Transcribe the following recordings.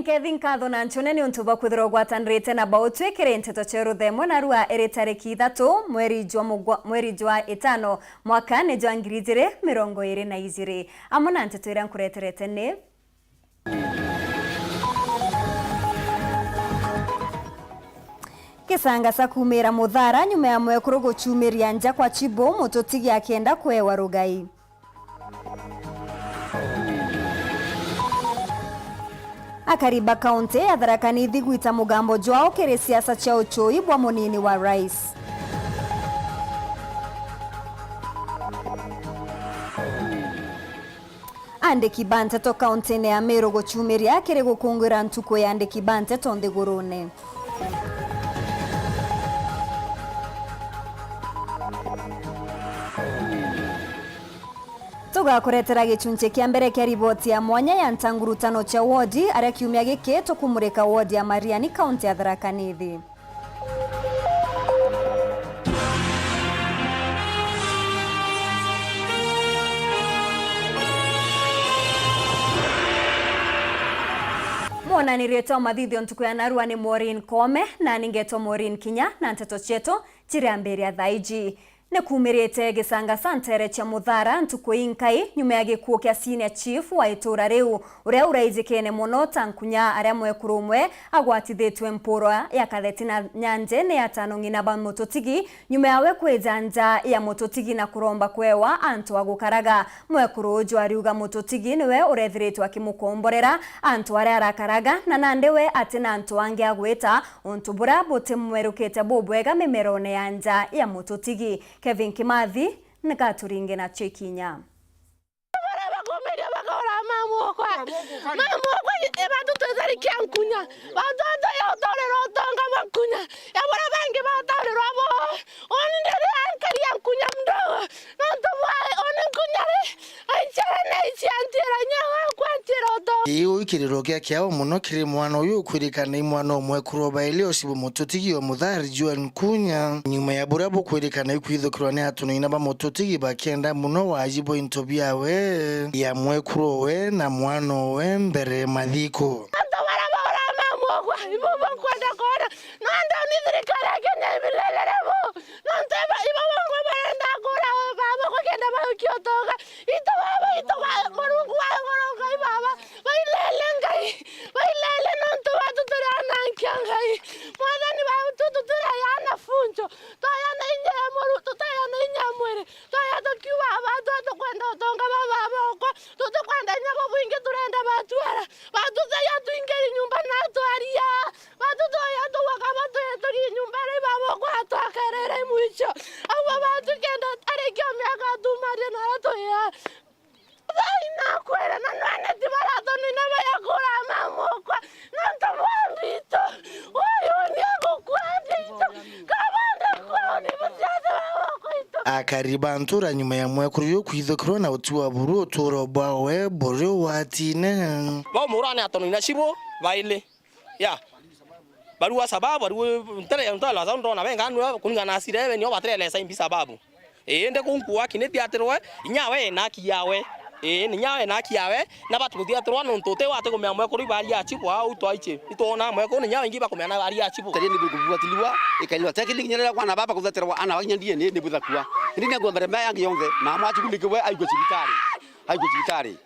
ninkethi nkatho na nchone ni untu bakwithirwo gwatanirite na bautwikire nteto cheru themo na rua iri tariki 3 mweri jwa 5 mwaka ni jwa 2022 amona nteto ira nkureterete ni Kisanga sa kumira muthara nyuma ya mwekuru guchumiria nja kwa Chibo mututigi akienda kwewa Rugai. Akariba kaunti ya Tharaka Nithi gwita mugambo jwao kiri siasa cha uchoi bwa munini wa rais. Andiki Banteto kaunti ya Meru guchumiria kiri gukungwira ntuko ya Andiki Banteto nthigurune. Tugakuretera gichunche kia mbere kia riboti ya mwanya ya ntangurutano cha wodi aria kiumia giki tukumurika wodi ya Mariani kaunti ya Tharaka Nithi. Mwana nireto mathithio ntuku ya narua ni Maureen Kome na ningeto Maureen Kinya na nteto cheto chiriambere ya thaiji. Nekumirite gisanga santere cha muthara ntuku inkai nyuma ya gikuo kia senior chief wa itura riu uria uraizikene muno tankunya aria mwekuru umwe agwatithitwe mpuro ya katheti na nyanje ni atano ngina ba mututigi nyuma yawe kweja nja ya mututigi na kuromba kwewa antu agukaraga mwekuru uju ariuga mututigi niwe urethiritwe akimukomborera antu aria arakaraga na nandewe atina antu ange agwita untu bura bote mwerukete bobwega mimerone ya nja ya mututigi. Kevin Kimathi nikaturinge na Chekinya. Iyo ikiriro kiao muno kiri mwana uyu kwirikana imwana omwe kuroba ilio sibo mututigi wa muthari Joan Kunya nyuma ya burabo kwirikana ikwithukirwa ni hatuno inaba mututigi bakenda muno wajibo intobiawe ya mwekurowe na mwana we mbere mathiko Akariba ntura nyuma ya mwekuru yo kwithukirwa na utuwa buru uturo bawe buru watine ba murane atono ina Chibo baile ya barua sababu ntere ntala za ndona benga nwa kuningana asire ni obatrele sa imbi sababu ende kunkuwa kineti aterwe inyawe na kiyawe ni nyawe na kiyawe na batukuthia aterwa no ntote wate kumya mwekuru bali ya Chibo au twaiche itona mwekuru ni nyawe ngiba kumya na bali ya Chibo tari ni bukubuatiliwa ikailwa tekili nyerera kwa na baba kuthaterwa ana wanyandie ni buthakua ndine ngombe mbere yangi yonthe na mwachi kundikiwe aigwe cibitari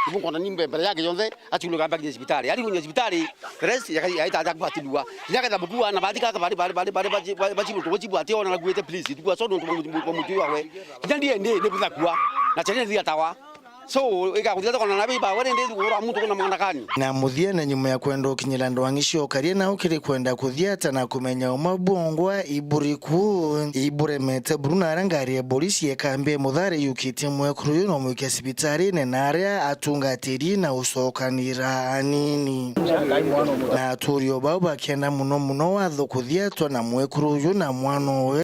ibu kona nimbe mbere yangi yonthe achuluga mbaki cibitari ari kunya cibitari rest yaita ta kuatiliwa nyaga bukua na batika ka bari bachibu to chibu ati ona gwete please tukwa so ndo mutu yawe ndie ni buthakua na chene thia tawa so ikakuthia kona na biba wene ndi ura muntu kuna mwanakani na muthia na nyuma ya kwenda ukinyira ndwangisho karia na ukiri kwenda kuthiata na kumenya umabongwa iburemete Bruna arangari ya polisi ya kambe muthari yukite mwekuru yo no mwike sibitari ne naria atungatiri na usokanira anini na turio baba kenda muno watho kuthiatwa na mwekuru yo na mwana we